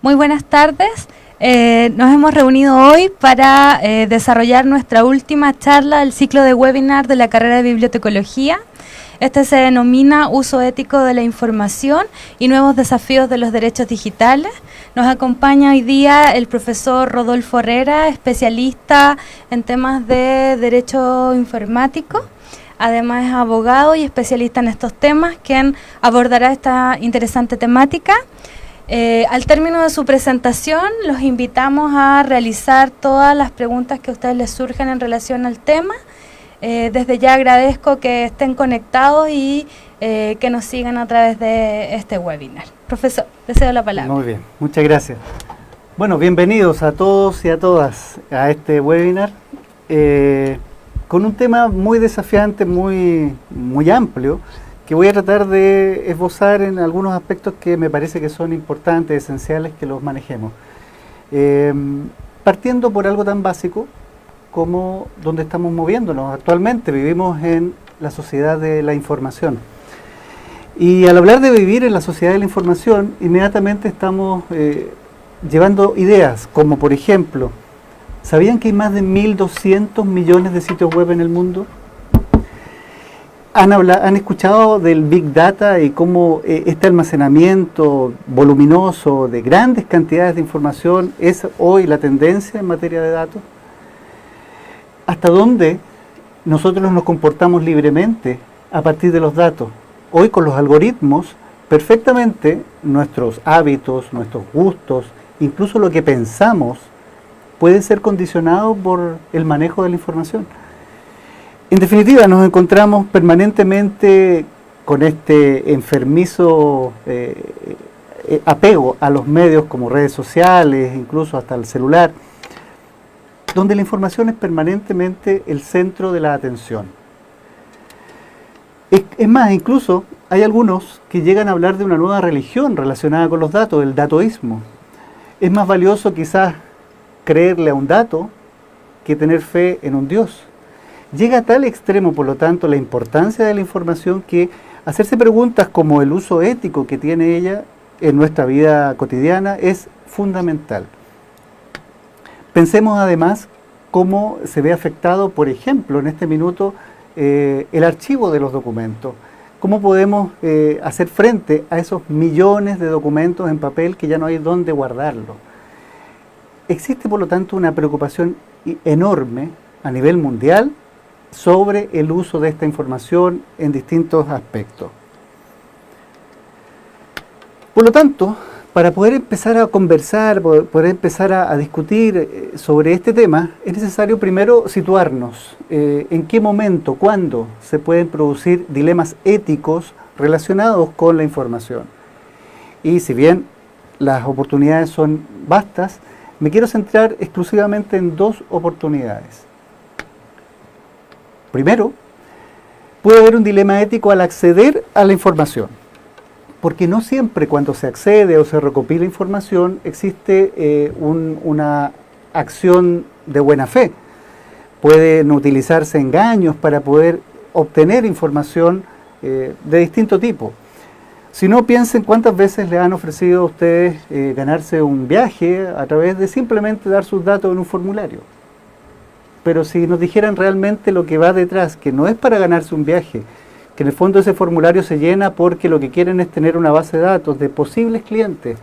Muy buenas tardes. Nos hemos reunido hoy para desarrollar nuestra última charla del ciclo de webinar de la carrera de bibliotecología. Este se denomina Uso ético de la información y nuevos desafíos de los derechos digitales. Nos acompaña hoy día el profesor Rodolfo Herrera, especialista en temas de derecho informático. Además es abogado y especialista en estos temas, quien abordará esta interesante temática. Al término de su presentación, los invitamos a realizar todas las preguntas que a ustedes les surjan en relación al tema. Desde ya agradezco que estén conectados y que nos sigan a través de este webinar. Profesor, le cedo la palabra. Muy bien, muchas gracias. Bueno, bienvenidos a todos y a todas a este webinar con un tema muy desafiante, muy amplio, que voy a tratar de esbozar en algunos aspectos que me parece que son importantes, esenciales, que los manejemos. Partiendo por algo tan básico como dónde estamos moviéndonos. Actualmente vivimos en la sociedad de la información. Y al hablar de vivir en la sociedad de la información, inmediatamente estamos llevando ideas, como por ejemplo, ¿sabían que hay más de 1.200 millones de sitios web en el mundo? ¿Han escuchado del Big Data y cómo este almacenamiento voluminoso de grandes cantidades de información es hoy la tendencia en materia de datos? ¿Hasta dónde nosotros nos comportamos libremente a partir de los datos? Hoy con los algoritmos, perfectamente nuestros hábitos, nuestros gustos, incluso lo que pensamos, puede ser condicionado por el manejo de la información. En definitiva, nos encontramos permanentemente con este enfermizo apego a los medios como redes sociales, incluso hasta el celular, donde la información es permanentemente el centro de la atención. Es más, incluso hay algunos que llegan a hablar de una nueva religión relacionada con los datos, el datoísmo. Es más valioso quizás creerle a un dato que tener fe en un Dios. Llega a tal extremo, por lo tanto, la importancia de la información que hacerse preguntas como el uso ético que tiene ella en nuestra vida cotidiana es fundamental. Pensemos además cómo se ve afectado, por ejemplo, en este minuto, el archivo de los documentos. ¿Cómo podemos hacer frente a esos millones de documentos en papel que ya no hay dónde guardarlo? Existe, por lo tanto, una preocupación enorme a nivel mundial sobre el uso de esta información en distintos aspectos. Por lo tanto, para poder empezar a conversar, poder empezar a discutir sobre este tema, es necesario primero situarnos en qué momento, cuándo se pueden producir dilemas éticos relacionados con la información. Y si bien las oportunidades son vastas, me quiero centrar exclusivamente en dos oportunidades. Primero, puede haber un dilema ético al acceder a la información, porque no siempre cuando se accede o se recopila información existe una acción de buena fe. Pueden utilizarse engaños para poder obtener información de distinto tipo. Si no, piensen cuántas veces le han ofrecido a ustedes ganarse un viaje a través de simplemente dar sus datos en un formulario. Pero si nos dijeran realmente lo que va detrás, que no es para ganarse un viaje, que en el fondo ese formulario se llena porque lo que quieren es tener una base de datos de posibles clientes,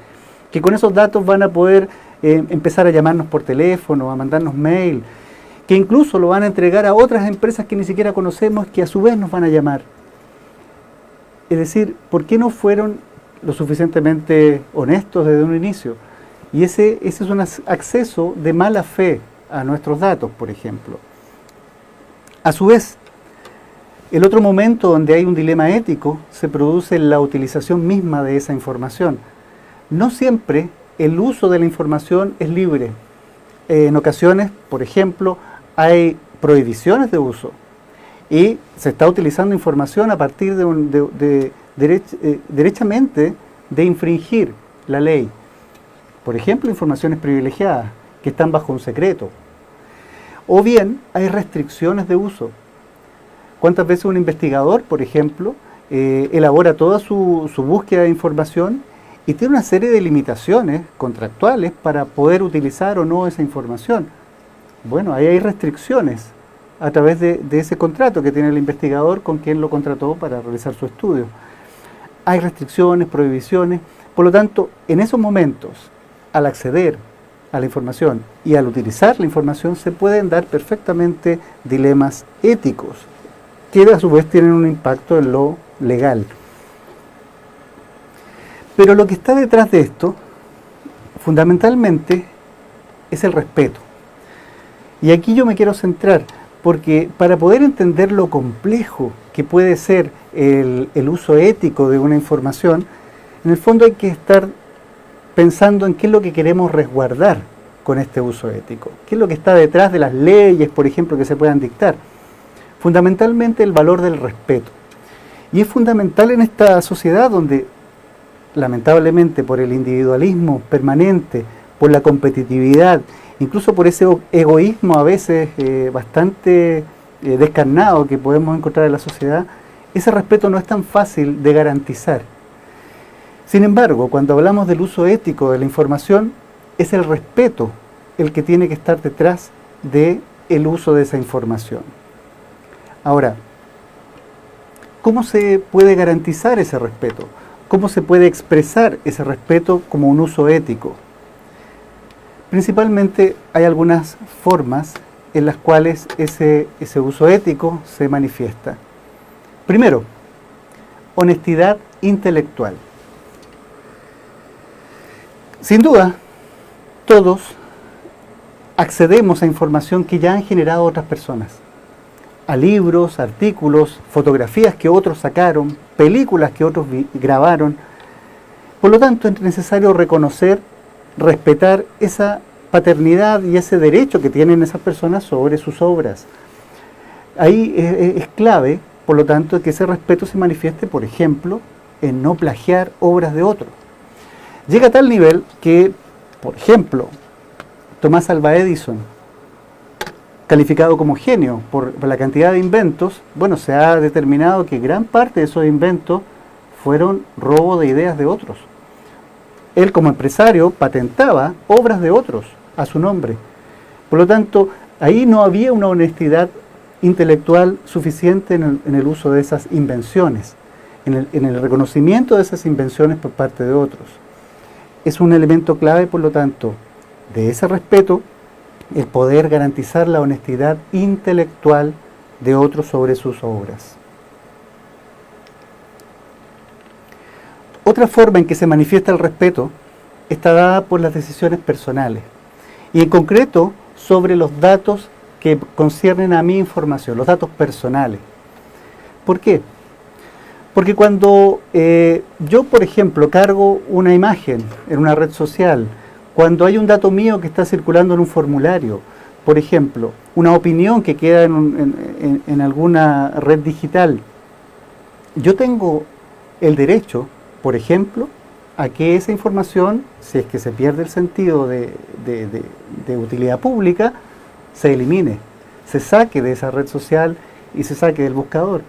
que con esos datos van a poder empezar a llamarnos por teléfono, a mandarnos mail, que incluso lo van a entregar a otras empresas que ni siquiera conocemos, que a su vez nos van a llamar. Es decir, ¿por qué no fueron lo suficientemente honestos desde un inicio? Y ese es un acceso de mala fe a nuestros datos, por ejemplo. A su vez, el otro momento donde hay un dilema ético se produce en la utilización misma de esa información. No siempre el uso de la información es libre. En ocasiones, por ejemplo, hay prohibiciones de uso y se está utilizando información a partir derechamente de infringir la ley. Por ejemplo, informaciones privilegiadas que están bajo un secreto. O bien hay restricciones de uso. ¿Cuántas veces un investigador, por ejemplo, elabora toda su búsqueda de información y tiene una serie de limitaciones contractuales para poder utilizar o no esa información. Bueno, ahí hay restricciones a través de ese contrato que tiene el investigador con quien lo contrató para realizar su estudio. Hay restricciones, prohibiciones, por lo tanto, en esos momentos, al acceder a la información y al utilizar la información, se pueden dar perfectamente dilemas éticos, que a su vez tienen un impacto en lo legal. Pero lo que está detrás de esto, fundamentalmente, es el respeto. Y aquí yo me quiero centrar, porque para poder entender lo complejo que puede ser el uso ético de una información, en el fondo hay que estar pensando en qué es lo que queremos resguardar con este uso ético. ¿Qué es lo que está detrás de las leyes, por ejemplo, que se puedan dictar? Fundamentalmente el valor del respeto. Y es fundamental en esta sociedad donde, lamentablemente, por el individualismo permanente, por la competitividad, incluso por ese egoísmo a veces bastante descarnado que podemos encontrar en la sociedad, ese respeto no es tan fácil de garantizar. Sin embargo, cuando hablamos del uso ético de la información, es el respeto el que tiene que estar detrás del uso de esa información. Ahora, ¿cómo se puede garantizar ese respeto? ¿Cómo se puede expresar ese respeto como un uso ético? Principalmente hay algunas formas en las cuales ese uso ético se manifiesta. Primero, honestidad intelectual. Sin duda, todos accedemos a información que ya han generado otras personas, a libros, artículos, fotografías que otros sacaron, películas que otros grabaron. Por lo tanto, es necesario reconocer, respetar esa paternidad y ese derecho que tienen esas personas sobre sus obras. Ahí es clave, por lo tanto, que ese respeto se manifieste, por ejemplo, en no plagiar obras de otros. Llega a tal nivel que, por ejemplo, Thomas Alva Edison, calificado como genio por la cantidad de inventos, bueno, se ha determinado que gran parte de esos inventos fueron robo de ideas de otros. Él como empresario patentaba obras de otros a su nombre. Por lo tanto, ahí no había una honestidad intelectual suficiente en el uso de esas invenciones, en el reconocimiento de esas invenciones por parte de otros. Es un elemento clave, por lo tanto, de ese respeto, el poder garantizar la honestidad intelectual de otros sobre sus obras. Otra forma en que se manifiesta el respeto está dada por las decisiones personales, y en concreto sobre los datos que conciernen a mi información, los datos personales. ¿Por qué? Porque cuando yo, por ejemplo, cargo una imagen en una red social, cuando hay un dato mío que está circulando en un formulario, por ejemplo, una opinión que queda en alguna red digital, yo tengo el derecho, por ejemplo, a que esa información, si es que se pierde el sentido de utilidad pública, se elimine, se saque de esa red social y se saque del buscador.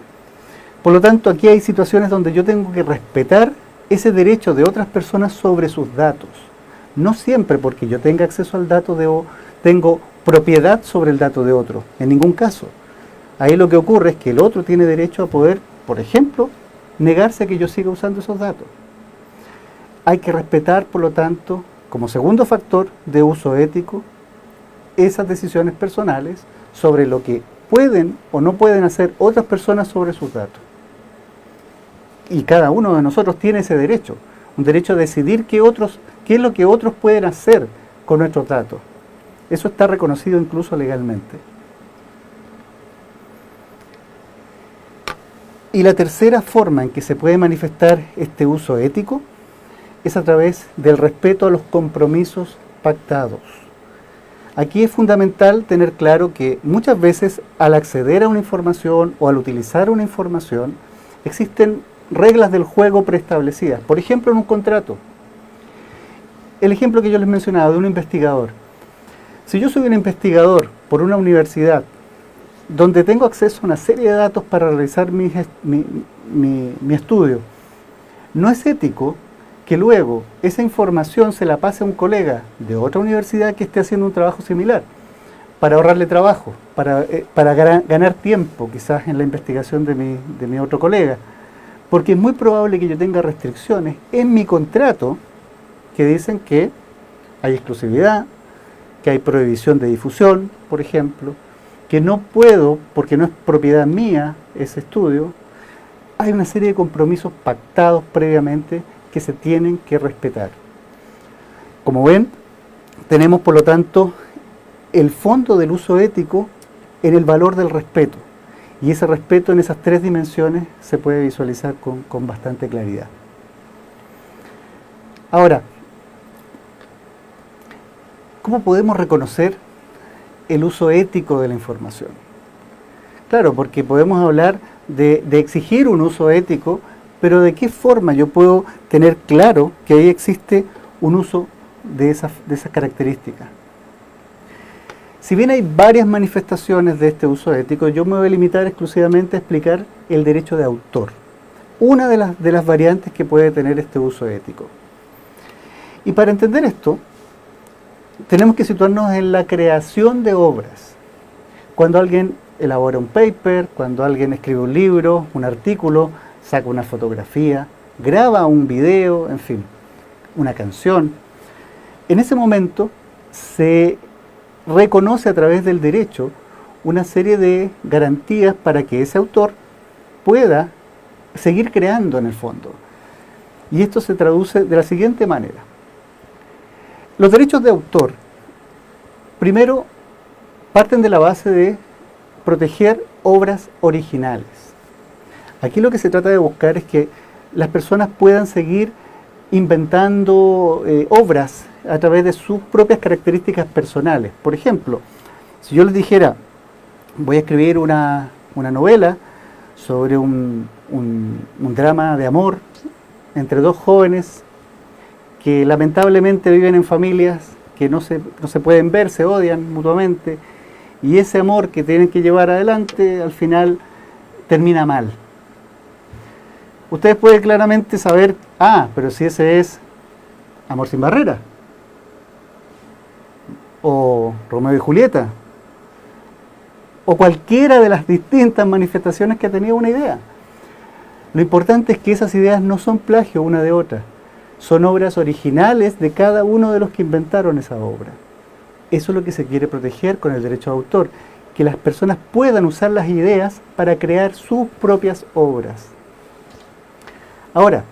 Por lo tanto, aquí hay situaciones donde yo tengo que respetar ese derecho de otras personas sobre sus datos. No siempre porque yo tenga acceso al dato tengo propiedad sobre el dato de otro, en ningún caso. Ahí lo que ocurre es que el otro tiene derecho a poder, por ejemplo, negarse a que yo siga usando esos datos. Hay que respetar, por lo tanto, como segundo factor de uso ético, esas decisiones personales sobre lo que pueden o no pueden hacer otras personas sobre sus datos. Y cada uno de nosotros tiene ese derecho, un derecho a decidir qué es lo que otros pueden hacer con nuestros datos. Eso está reconocido incluso legalmente. Y la tercera forma en que se puede manifestar este uso ético es a través del respeto a los compromisos pactados. Aquí es fundamental tener claro que muchas veces al acceder a una información o al utilizar una información existen reglas del juego preestablecidas, por ejemplo en un contrato. El ejemplo que yo les mencionaba de un investigador. Si yo soy un investigador por una universidad donde tengo acceso a una serie de datos para realizar mi estudio, no es ético que luego esa información se la pase a un colega de otra universidad que esté haciendo un trabajo similar, para ahorrarle trabajo, para ganar tiempo quizás en la investigación de mi otro colega. Porque es muy probable que yo tenga restricciones en mi contrato que dicen que hay exclusividad, que hay prohibición de difusión, por ejemplo, que no puedo, porque no es propiedad mía ese estudio. Hay una serie de compromisos pactados previamente que se tienen que respetar. Como ven, tenemos por lo tanto el fondo del uso ético en el valor del respeto. Y ese respeto en esas tres dimensiones se puede visualizar con bastante claridad. Ahora, ¿cómo podemos reconocer el uso ético de la información? Claro, porque podemos hablar de exigir un uso ético, pero ¿de qué forma yo puedo tener claro que ahí existe un uso de esas características? Si bien hay varias manifestaciones de este uso ético, yo me voy a limitar exclusivamente a explicar el derecho de autor, una de las variantes que puede tener este uso ético. Y para entender esto, tenemos que situarnos en la creación de obras. Cuando alguien elabora un paper, cuando alguien escribe un libro, un artículo, saca una fotografía, graba un video, en fin, una canción, en ese momento se reconoce a través del derecho una serie de garantías para que ese autor pueda seguir creando en el fondo. Y esto se traduce de la siguiente manera. Los derechos de autor, primero, parten de la base de proteger obras originales. Aquí lo que se trata de buscar es que las personas puedan seguir inventando obras a través de sus propias características personales. Por ejemplo, si yo les dijera, voy a escribir una novela sobre un drama de amor entre dos jóvenes que lamentablemente viven en familias que no se pueden ver, se odian mutuamente, y ese amor que tienen que llevar adelante al final termina mal. Ustedes pueden claramente saber, pero si ese es Amor sin barrera, o Romeo y Julieta, o cualquiera de las distintas manifestaciones que ha tenido una idea. Lo importante es que esas ideas no son plagio una de otra, son obras originales de cada uno de los que inventaron esa obra. Eso es lo que se quiere proteger con el derecho de autor, que las personas puedan usar las ideas para crear sus propias obras. Ahora,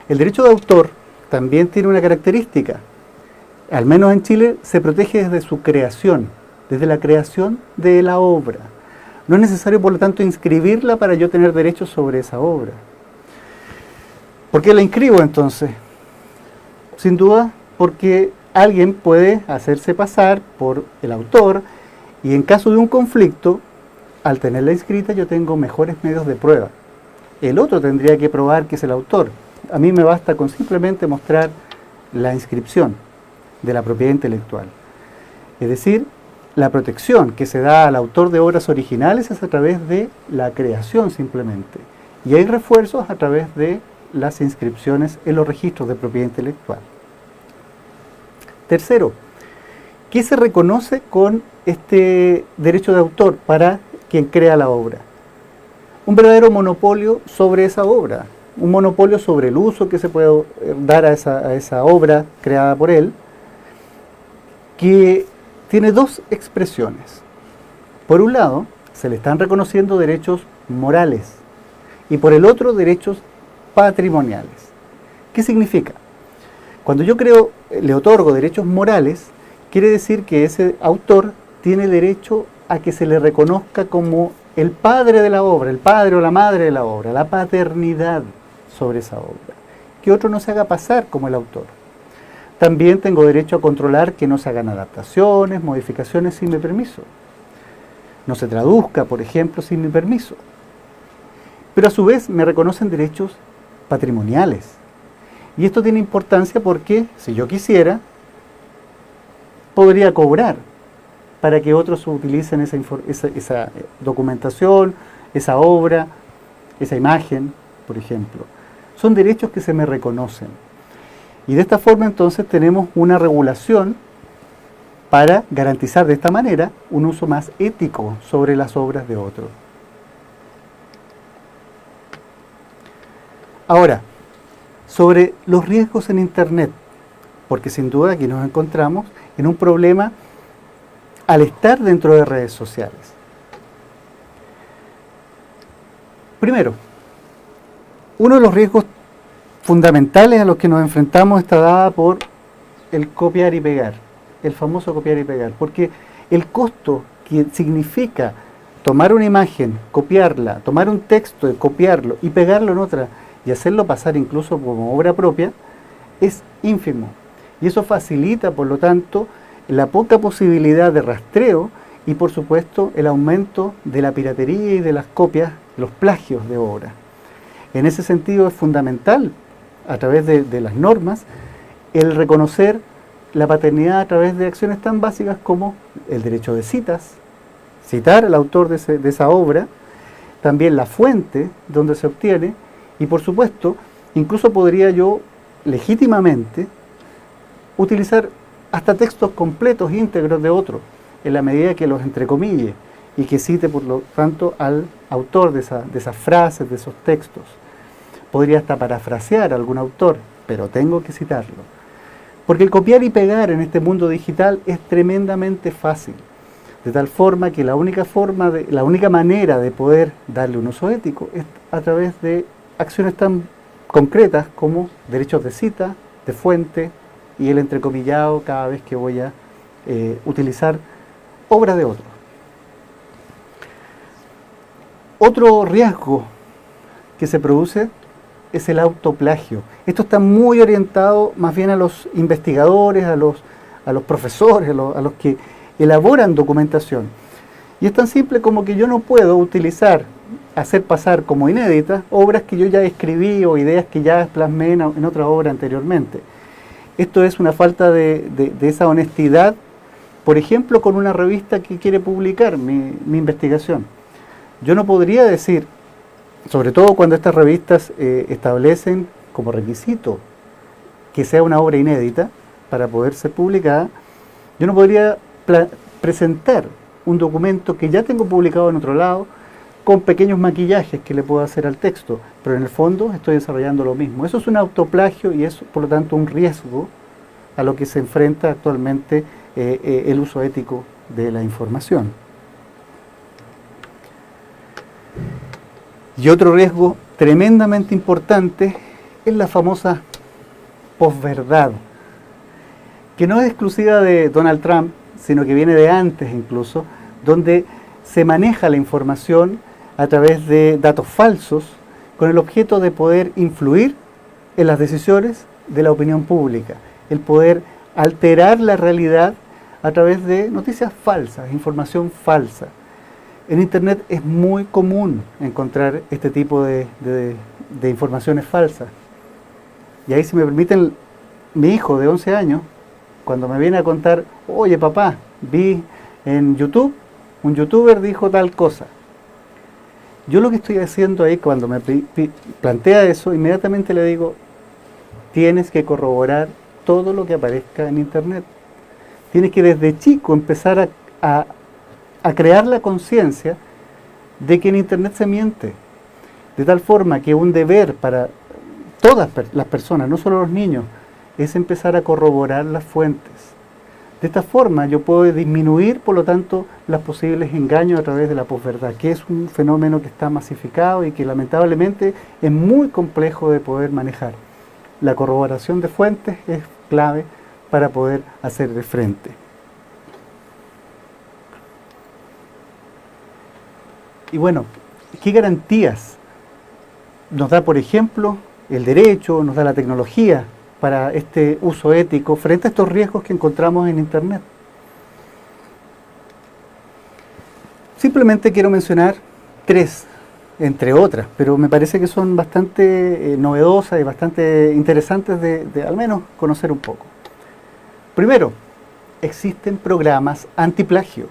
el derecho de autor también tiene una característica. Al menos en Chile se protege desde su creación, desde la creación de la obra. No es necesario, por lo tanto, inscribirla para yo tener derechos sobre esa obra. ¿Por qué la inscribo entonces? Sin duda, porque alguien puede hacerse pasar por el autor y en caso de un conflicto, al tenerla inscrita yo tengo mejores medios de prueba. El otro tendría que probar que es el autor. A mí me basta con simplemente mostrar la inscripción de la propiedad intelectual. Es decir, la protección que se da al autor de obras originales es a través de la creación simplemente. Y hay refuerzos a través de las inscripciones en los registros de propiedad intelectual. Tercero, ¿qué se reconoce con este derecho de autor para quien crea la obra? Un verdadero monopolio sobre esa obra, un monopolio sobre el uso que se puede dar a esa obra creada por él, que tiene dos expresiones. Por un lado, se le están reconociendo derechos morales y por el otro, derechos patrimoniales. ¿Qué significa? Cuando yo le otorgo derechos morales, quiere decir que ese autor tiene derecho a que se le reconozca como el padre de la obra, el padre o la madre de la obra, la paternidad sobre esa obra. Que otro no se haga pasar como el autor. También tengo derecho a controlar que no se hagan adaptaciones, modificaciones sin mi permiso. No se traduzca, por ejemplo, sin mi permiso. Pero a su vez me reconocen derechos patrimoniales. Y esto tiene importancia porque, si yo quisiera, podría cobrar para que otros utilicen esa documentación, esa obra, esa imagen, por ejemplo. Son derechos que se me reconocen. Y de esta forma entonces tenemos una regulación para garantizar de esta manera un uso más ético sobre las obras de otros. Ahora, sobre los riesgos en Internet, porque sin duda aquí nos encontramos en un problema al estar dentro de redes sociales. Primero, uno de los riesgos fundamentales a los que nos enfrentamos está dada por el copiar y pegar, el famoso copiar y pegar, porque el costo que significa tomar una imagen, copiarla, tomar un texto, copiarlo y pegarlo en otra y hacerlo pasar incluso como obra propia, es ínfimo. Y eso facilita, por lo tanto, la poca posibilidad de rastreo y, por supuesto, el aumento de la piratería y de las copias, los plagios de obra. En ese sentido es fundamental, a través de las normas, el reconocer la paternidad a través de acciones tan básicas como el derecho de citas, citar al autor de esa obra, también la fuente donde se obtiene, y por supuesto, incluso podría yo legítimamente utilizar hasta textos completos, íntegros de otro, en la medida que los entrecomille y que cite por lo tanto al autor de esas frases, de esos textos. Podría hasta parafrasear a algún autor, pero tengo que citarlo. Porque el copiar y pegar en este mundo digital es tremendamente fácil, de tal forma que la única manera de poder darle un uso ético es a través de acciones tan concretas como derechos de cita, de fuente y el entrecomillado cada vez que voy a utilizar obra de otro. Otro riesgo que se produce es el autoplagio. Esto está muy orientado más bien a los investigadores, a los profesores, a los que elaboran documentación. Y es tan simple como que yo no puedo hacer pasar como inéditas obras que yo ya escribí o ideas que ya plasmé en otra obra anteriormente. Esto es una falta de esa honestidad, por ejemplo, con una revista que quiere publicar mi investigación. Yo no podría decir, sobre todo cuando estas revistas establecen como requisito que sea una obra inédita para poder ser publicada, yo no podría presentar un documento que ya tengo publicado en otro lado con pequeños maquillajes que le puedo hacer al texto, pero en el fondo estoy desarrollando lo mismo. Eso es un autoplagio y es por lo tanto un riesgo a lo que se enfrenta actualmente el uso ético de la información. Y otro riesgo tremendamente importante es la famosa posverdad, que no es exclusiva de Donald Trump, sino que viene de antes incluso, donde se maneja la información a través de datos falsos con el objeto de poder influir en las decisiones de la opinión pública, el poder alterar la realidad a través de noticias falsas, información falsa. En Internet es muy común encontrar este tipo de informaciones falsas. Y ahí, si me permiten, mi hijo de 11 años, cuando me viene a contar, oye papá, vi en YouTube, un youtuber dijo tal cosa. Yo lo que estoy haciendo ahí, cuando me plantea eso, inmediatamente le digo, tienes que corroborar todo lo que aparezca en Internet. Tienes que desde chico empezar a crear la conciencia de que en Internet se miente. De tal forma que un deber para todas las personas, no solo los niños, es empezar a corroborar las fuentes. De esta forma yo puedo disminuir, por lo tanto, los posibles engaños a través de la posverdad, que es un fenómeno que está masificado y que lamentablemente es muy complejo de poder manejar. La corroboración de fuentes es clave para poder hacer de frente. Y bueno, ¿qué garantías nos da, por ejemplo, el derecho, nos da la tecnología para este uso ético frente a estos riesgos que encontramos en Internet? Simplemente quiero mencionar 3, entre otras, pero me parece que son bastante novedosas y bastante interesantes de al menos conocer un poco. Primero, existen programas antiplagio.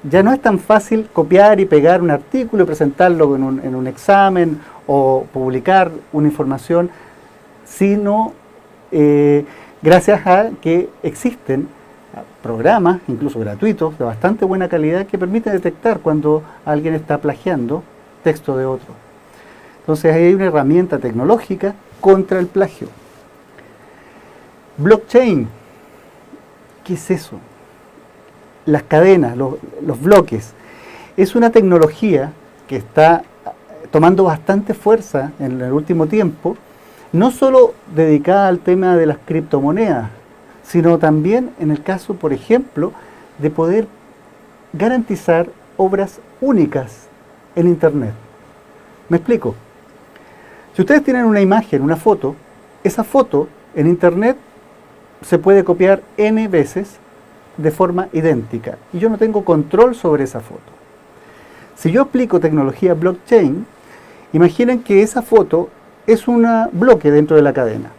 Ya no es tan fácil copiar y pegar un artículo y presentarlo en un examen o publicar una información, sino gracias a que existen programas, incluso gratuitos, de bastante buena calidad, que permiten detectar cuando alguien está plagiando texto de otro. Entonces ahí hay una herramienta tecnológica contra el plagio. Blockchain, ¿qué es eso? Las cadenas, los bloques, es una tecnología que está tomando bastante fuerza en el último tiempo, no solo dedicada al tema de las criptomonedas, sino también en el caso, por ejemplo, de poder garantizar obras únicas en Internet. ¿Me explico? Si ustedes tienen una imagen, una foto, esa foto en Internet se puede copiar N veces de forma idéntica y yo no tengo control sobre esa foto. Si yo aplico tecnología blockchain, imaginen que esa foto es un bloque dentro de la cadena.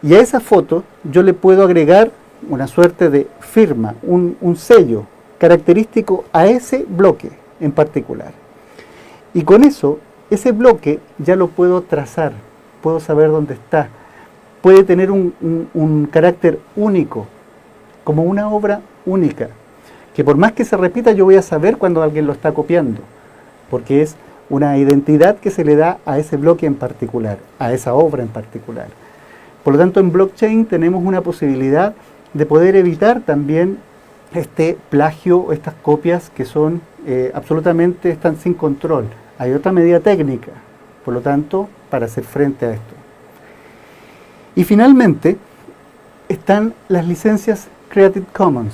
Y a esa foto yo le puedo agregar una suerte de firma, un sello característico a ese bloque en particular. Y con eso, ese bloque ya lo puedo trazar, puedo saber dónde está. Puede tener un carácter único, como una obra única, que por más que se repita yo voy a saber cuando alguien lo está copiando, porque es una identidad que se le da a ese bloque en particular, a esa obra en particular. Por lo tanto, en blockchain tenemos una posibilidad de poder evitar también este plagio, estas copias que son absolutamente están sin control. Hay otra medida técnica, por lo tanto, para hacer frente a esto. Y finalmente, están las licencias Creative Commons.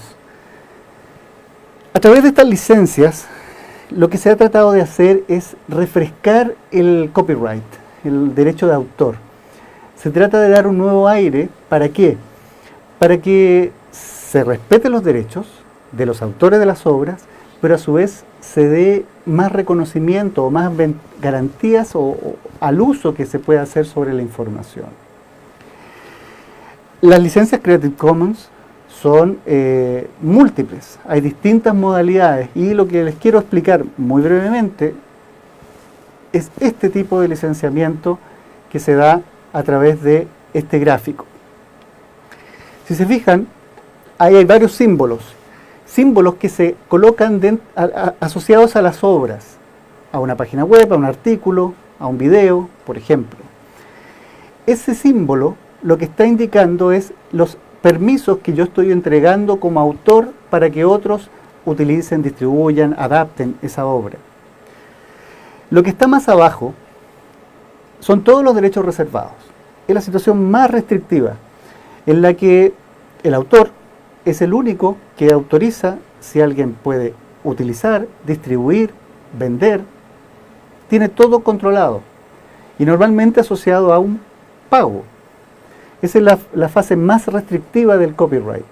A través de estas licencias, lo que se ha tratado de hacer es refrescar el copyright, el derecho de autor. Se trata de dar un nuevo aire, ¿para qué? Para que se respeten los derechos de los autores de las obras, pero a su vez se dé más reconocimiento o más garantías al uso que se puede hacer sobre la información. Las licencias Creative Commons son múltiples, hay distintas modalidades y lo que les quiero explicar muy brevemente es este tipo de licenciamiento que se da a través de este gráfico. Si se fijan, ahí hay varios símbolos que se colocan asociados a las obras, a una página web, a un artículo, a un video, por ejemplo. Ese símbolo lo que está indicando es los permisos que yo estoy entregando como autor para que otros utilicen, distribuyan, adapten esa obra. Lo que está más abajo son todos los derechos reservados. Es la situación más restrictiva, en la que el autor es el único que autoriza si alguien puede utilizar, distribuir, vender. Tiene todo controlado y normalmente asociado a un pago. Esa es la fase más restrictiva del copyright.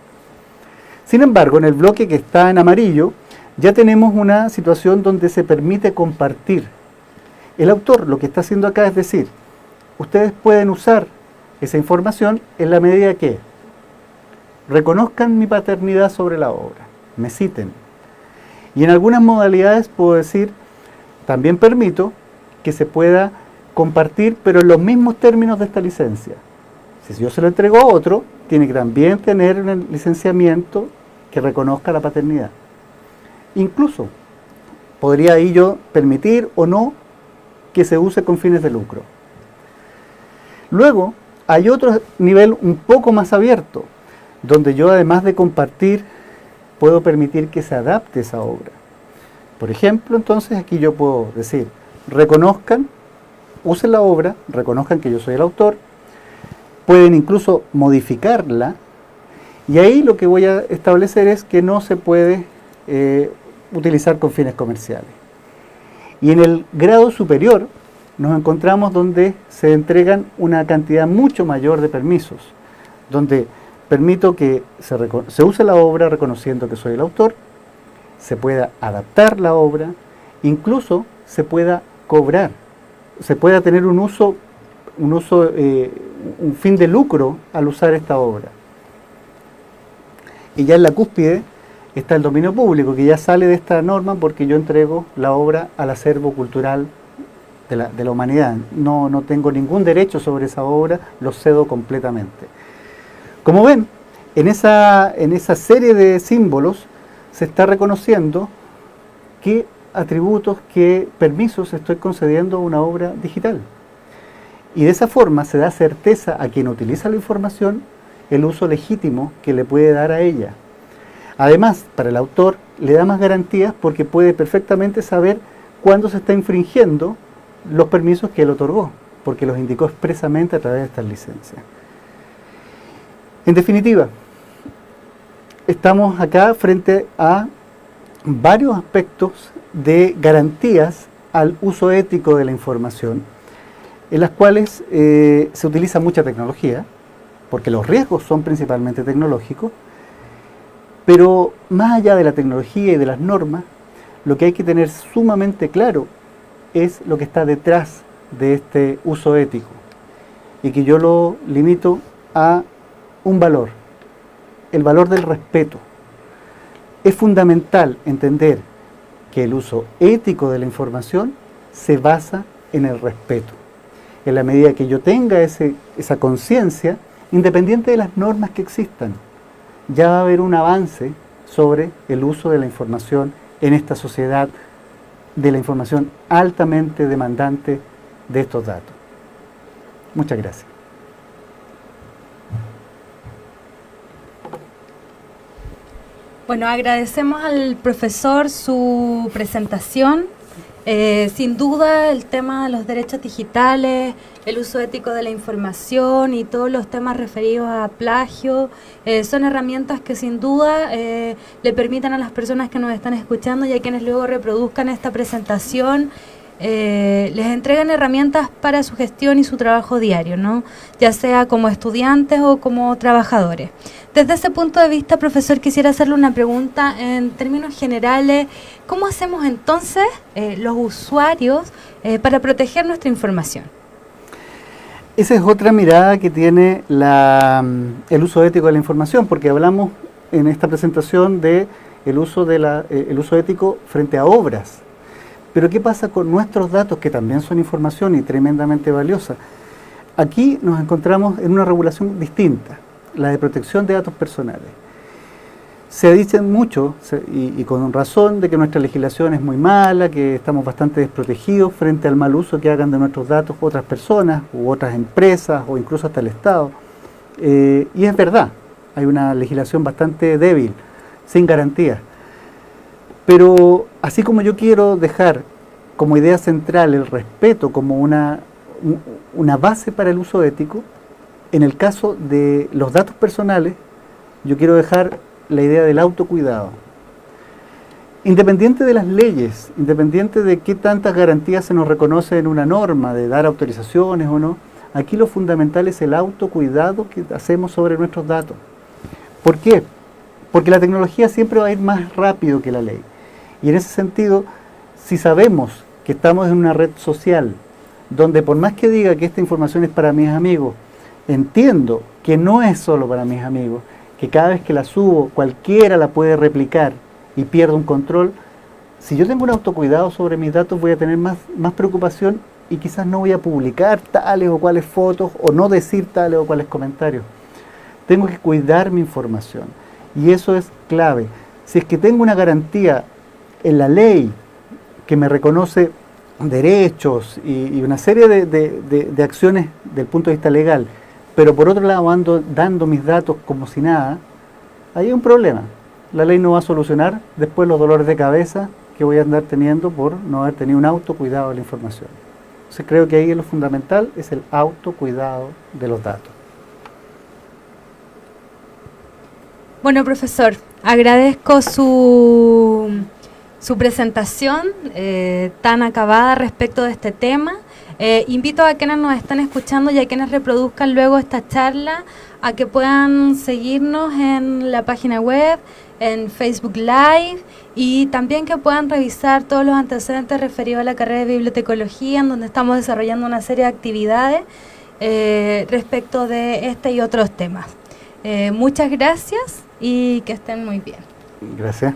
Sin embargo, en el bloque que está en amarillo, ya tenemos una situación donde se permite compartir. El autor lo que está haciendo acá es decir, ustedes pueden usar esa información en la medida que reconozcan mi paternidad sobre la obra, me citen. Y en algunas modalidades puedo decir, también permito que se pueda compartir, pero en los mismos términos de esta licencia. Si yo se lo entrego a otro, tiene que también tener un licenciamiento que reconozca la paternidad. Incluso, podría ahí yo permitir o no que se use con fines de lucro. Luego, hay otro nivel un poco más abierto, donde yo además de compartir, puedo permitir que se adapte esa obra. Por ejemplo, entonces aquí yo puedo decir, reconozcan, usen la obra, reconozcan que yo soy el autor, pueden incluso modificarla, y ahí lo que voy a establecer es que no se puede utilizar con fines comerciales. Y en el grado superior nos encontramos donde se entregan una cantidad mucho mayor de permisos, donde permito que se use la obra reconociendo que soy el autor, se pueda adaptar la obra, incluso se pueda cobrar, se pueda tener un fin de lucro al usar esta obra. Y ya en la cúspide está el dominio público, que ya sale de esta norma porque yo entrego la obra al acervo cultural de la humanidad. No tengo ningún derecho sobre esa obra, lo cedo completamente. Como ven, en esa serie de símbolos se está reconociendo qué atributos, qué permisos estoy concediendo a una obra digital. Y de esa forma se da certeza a quien utiliza la información el uso legítimo que le puede dar a ella. Además, para el autor le da más garantías porque puede perfectamente saber cuándo se está infringiendo los permisos que él otorgó, porque los indicó expresamente a través de estas licencias. En definitiva, estamos acá frente a varios aspectos de garantías al uso ético de la información, en las cuales se utiliza mucha tecnología, porque los riesgos son principalmente tecnológicos, pero más allá de la tecnología y de las normas, lo que hay que tener sumamente claro es lo que está detrás de este uso ético, y que yo lo limito a un valor, el valor del respeto. Es fundamental entender que el uso ético de la información se basa en el respeto. En la medida que yo tenga esa conciencia, independiente de las normas que existan, ya va a haber un avance sobre el uso de la información en esta sociedad, de la información altamente demandante de estos datos. Muchas gracias. Bueno, agradecemos al profesor su presentación. Sin duda el tema de los derechos digitales, el uso ético de la información y todos los temas referidos a plagio son herramientas que sin duda le permitan a las personas que nos están escuchando y a quienes luego reproduzcan esta presentación, les entregan herramientas para su gestión y su trabajo diario, ¿no? Ya sea como estudiantes o como trabajadores. Desde ese punto de vista, profesor, quisiera hacerle una pregunta en términos generales. ¿Cómo hacemos entonces los usuarios para proteger nuestra información? Esa es otra mirada que tiene el uso ético de la información, porque hablamos en esta presentación de el uso ético frente a obras. Pero ¿qué pasa con nuestros datos, que también son información y tremendamente valiosa? Aquí nos encontramos en una regulación distinta, la de protección de datos personales. Se dice mucho, y con razón, de que nuestra legislación es muy mala, que estamos bastante desprotegidos frente al mal uso que hagan de nuestros datos otras personas, u otras empresas, o incluso hasta el Estado. Y es verdad, hay una legislación bastante débil, sin garantías. Pero así como yo quiero dejar como idea central el respeto como una base para el uso ético, en el caso de los datos personales, yo quiero dejar la idea del autocuidado. Independiente de las leyes, independiente de qué tantas garantías se nos reconoce en una norma de dar autorizaciones o no, aquí lo fundamental es el autocuidado que hacemos sobre nuestros datos. ¿Por qué? Porque la tecnología siempre va a ir más rápido que la ley. Y en ese sentido, si sabemos que estamos en una red social, donde por más que diga que esta información es para mis amigos, entiendo que no es solo para mis amigos, que cada vez que la subo cualquiera la puede replicar y pierdo un control. Si yo tengo un autocuidado sobre mis datos, voy a tener más preocupación y quizás no voy a publicar tales o cuales fotos o no decir tales o cuales comentarios. Tengo que cuidar mi información y eso es clave. Si es que tengo una garantía en la ley que me reconoce derechos y una serie de acciones del punto de vista legal, pero por otro lado ando dando mis datos como si nada, ahí hay un problema. La ley no va a solucionar después los dolores de cabeza que voy a andar teniendo por no haber tenido un autocuidado de la información. Entonces creo que ahí lo fundamental es el autocuidado de los datos. Bueno, profesor, agradezco su presentación tan acabada respecto de este tema. Invito a quienes nos están escuchando y a quienes reproduzcan luego esta charla a que puedan seguirnos en la página web, en Facebook Live, y también que puedan revisar todos los antecedentes referidos a la carrera de bibliotecología, en donde estamos desarrollando una serie de actividades respecto de este y otros temas. Muchas gracias y que estén muy bien. Gracias.